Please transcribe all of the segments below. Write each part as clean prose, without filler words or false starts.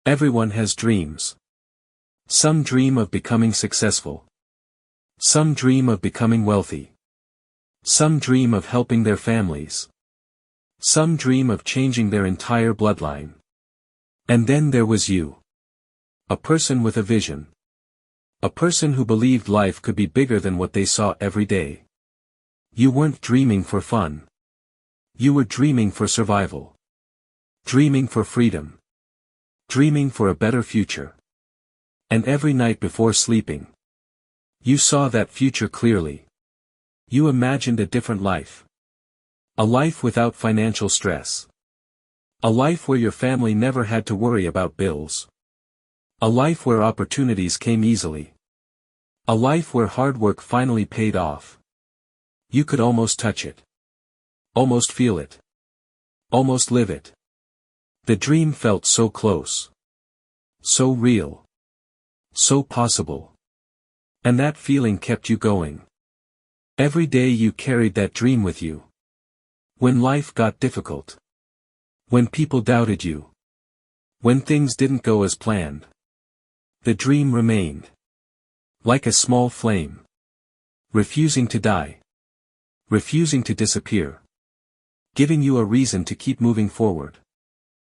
Everyone has dreams. Some dream of becoming successful. Some dream of becoming wealthy. Some dream of helping their families. Some dream of changing their entire bloodline. And then there was you. A person with a vision. A person who believed life could be bigger than what they saw every day. You weren't dreaming for fun. You were dreaming for survival. Dreaming for freedom. Dreaming for a better future. And every night before sleeping, you saw that future clearly. You imagined a different life. A life without financial stress. A life where your family never had to worry about bills. A life where opportunities came easily. A life where hard work finally paid off. You could almost touch it. Almost feel it. Almost live it. The dream felt so close. So real. So possible. And that feeling kept you going. Every day you carried that dream with you. When life got difficult. When people doubted you. When things didn't go as planned. The dream remained. Like a small flame. Refusing to die. Refusing to disappear. Giving you a reason to keep moving forward.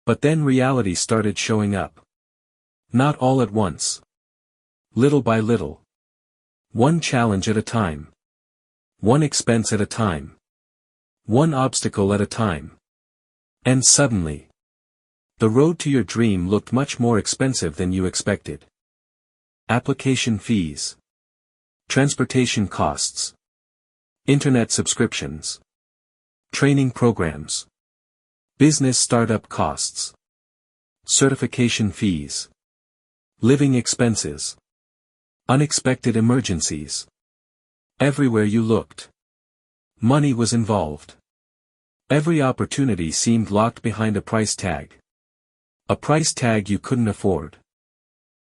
But then reality started showing up. Not all at once. Little by little. One challenge at a time. One expense at a time. One obstacle at a time. And suddenly, the road to your dream looked much more expensive than you expected. Application fees. Transportation costs. Internet subscriptions. Training programs. Business startup costs. Certification fees. Living expenses. Unexpected emergencies. Everywhere you looked. Money was involved. Every opportunity seemed locked behind a price tag. A price tag you couldn't afford.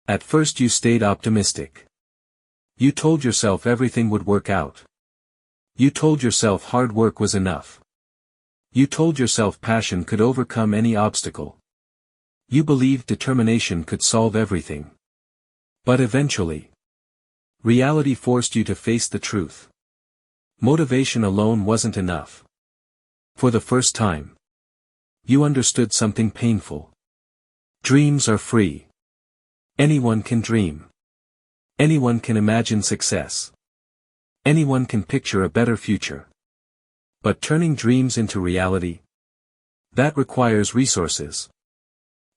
At first you stayed optimistic. You told yourself everything would work out. You told yourself hard work was enough. You told yourself passion could overcome any obstacle. You believed determination could solve everything. But eventually, reality forced you to face the truth. Motivation alone wasn't enough. For the first time, you understood something painful. Dreams are free. Anyone can dream. Anyone can imagine success. Anyone can picture a better future. But turning dreams into reality, that requires resources.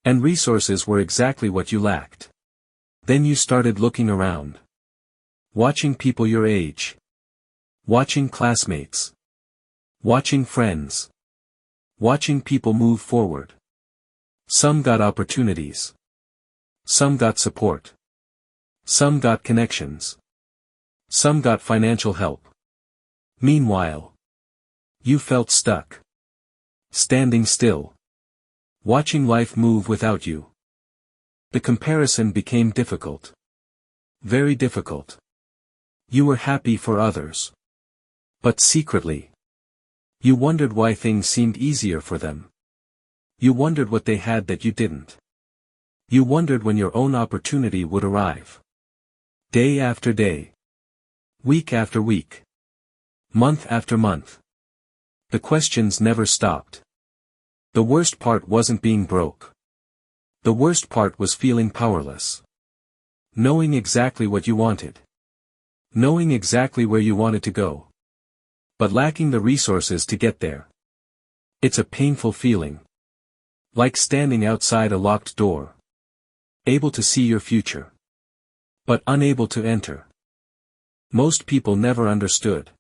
And resources were exactly what you lacked. Then you started looking around. Watching people your age. Watching classmates. Watching friends. Watching people move forward. Some got opportunities. Some got support. Some got connections. Some got financial help. Meanwhile, you felt stuck. Standing still. Watching life move without you. The comparison became difficult. Very difficult. You were happy for others. But secretly, you wondered why things seemed easier for them. You wondered what they had that you didn't. You wondered when your own opportunity would arrive. Day after day. Week after week. Month after month. The questions never stopped. The worst part wasn't being broke. The worst part was feeling powerless. Knowing exactly what you wanted. Knowing exactly where you wanted to go. But lacking the resources to get there. It's a painful feeling. Like standing outside a locked door. Able to see your future. But unable to enter. Most people never understood.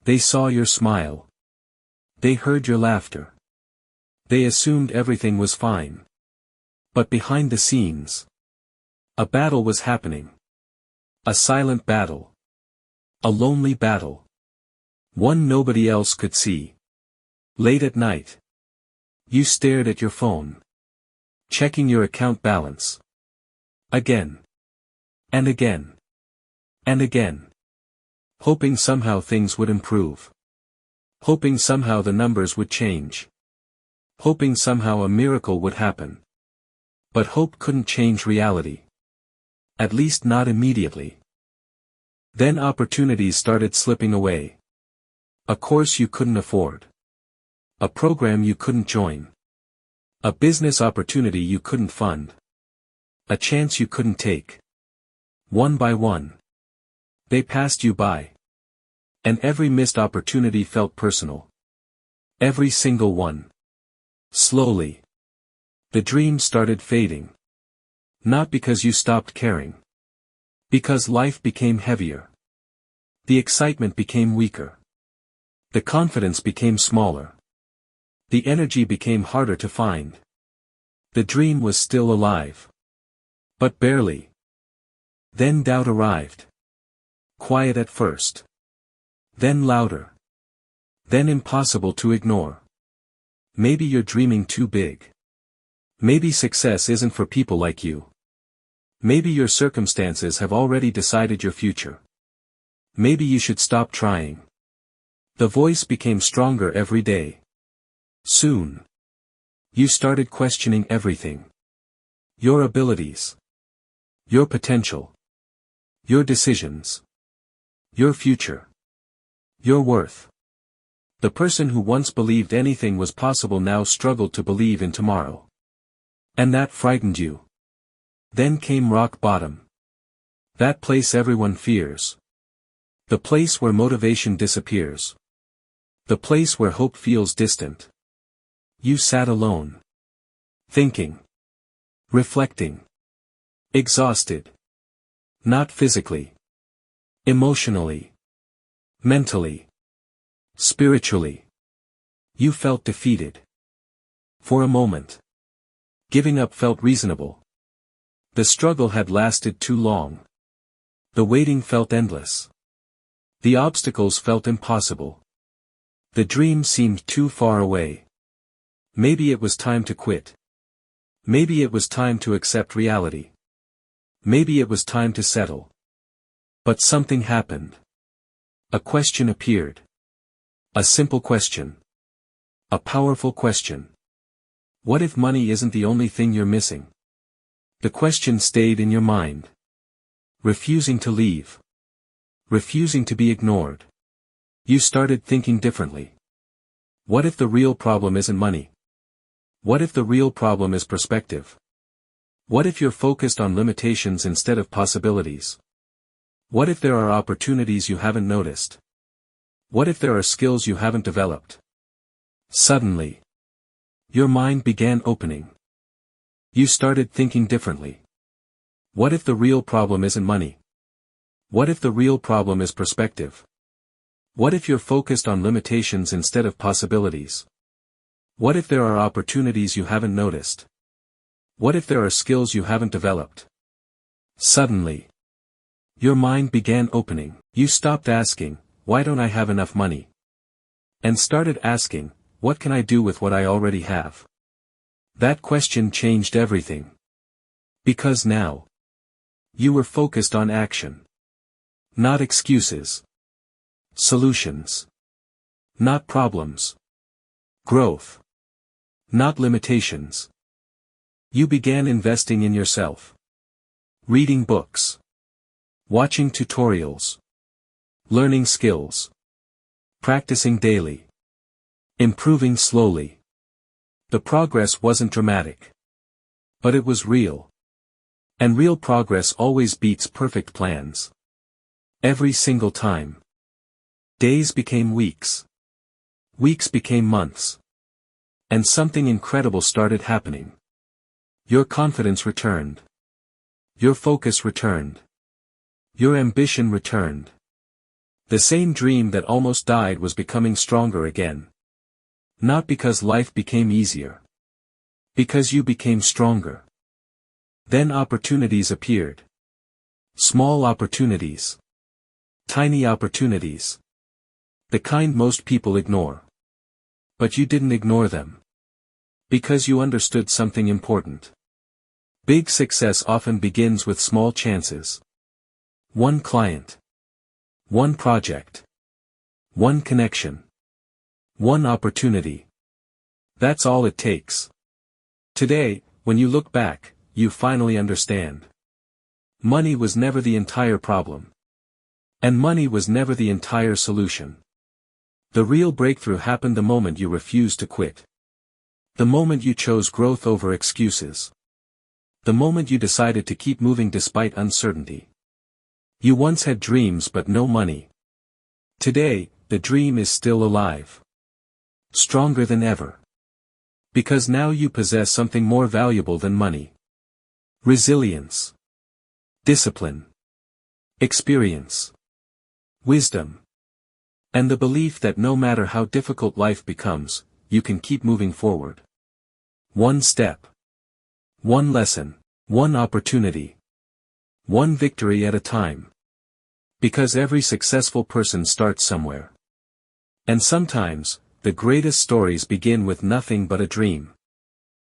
They saw your smile. They heard your laughter. They assumed everything was fine. But behind the scenes, a battle was happening. A silent battle. A lonely battle. One nobody else could see. Late at night, you stared at your phone. Checking your account balance. Again. And again. And again. Hoping somehow things would improve. Hoping somehow the numbers would change. Hoping somehow a miracle would happen. But hope couldn't change reality. At least not immediately. Then opportunities started slipping away. A course you couldn't afford. A program you couldn't join. A business opportunity you couldn't fund. A chance you couldn't take. One by one. They passed you by. And every missed opportunity felt personal. Every single one. Slowly. The dream started fading. Not because you stopped caring. Because life became heavier. The excitement became weaker. The confidence became smaller. The energy became harder to find. The dream was still alive. But barely. Then doubt arrived. Quiet at first. Then louder. Then impossible to ignore. Maybe you're dreaming too big. Maybe success isn't for people like you. Maybe your circumstances have already decided your future. Maybe you should stop trying. The voice became stronger every day. Soon. You started questioning everything. Your abilities. Your potential. Your decisions. Your future. Your worth. The person who once believed anything was possible now struggled to believe in tomorrow. And that frightened you. Then came rock bottom. That place everyone fears. The place where motivation disappears. The place where hope feels distant. You sat alone. Thinking. Reflecting. Exhausted. Not physically. Emotionally. Mentally. Spiritually. You felt defeated. For a moment. Giving up felt reasonable. The struggle had lasted too long. The waiting felt endless. The obstacles felt impossible. The dream seemed too far away. Maybe it was time to quit. Maybe it was time to accept reality. Maybe it was time to settle. But something happened. A question appeared. A simple question. A powerful question. What if money isn't the only thing you're missing? The question stayed in your mind. Refusing to leave. Refusing to be ignored. You started thinking differently. What if the real problem isn't money? What if the real problem is perspective? What if you're focused on limitations instead of possibilities? What if there are opportunities you haven't noticed? What if there are skills you haven't developed? Suddenly, your mind began opening. You started thinking differently. What if the real problem isn't money? What if the real problem is perspective? What if you're focused on limitations instead of possibilities? What if there are opportunities you haven't noticed? What if there are skills you haven't developed? Suddenly, your mind began opening. You stopped asking, why don't I have enough money? And started asking, what can I do with what I already have? That question changed everything. Because now, you were focused on action. Not excuses. Solutions. Not problems. Growth. Not limitations. You began investing in yourself. Reading books. Watching tutorials. Learning skills. Practicing daily. Improving slowly. The progress wasn't dramatic. But it was real. And real progress always beats perfect plans. Every single time. Days became weeks. Weeks became months. And something incredible started happening. Your confidence returned. Your focus returned. Your ambition returned. The same dream that almost died was becoming stronger again. Not because life became easier. Because you became stronger. Then opportunities appeared. Small opportunities. Tiny opportunities. The kind most people ignore. But you didn't ignore them. Because you understood something important. Big success often begins with small chances. One client. One project. One connection. One opportunity. That's all it takes. Today, when you look back, you finally understand. Money was never the entire problem. And money was never the entire solution. The real breakthrough happened the moment you refused to quit. The moment you chose growth over excuses. The moment you decided to keep moving despite uncertainty. You once had dreams but no money. Today, the dream is still alive. Stronger than ever. Because now you possess something more valuable than money. Resilience. Discipline. Experience. Wisdom. And the belief that no matter how difficult life becomes, you can keep moving forward. One step. One lesson. One opportunity. One victory at a time. Because every successful person starts somewhere. And sometimes, the greatest stories begin with nothing but a dream.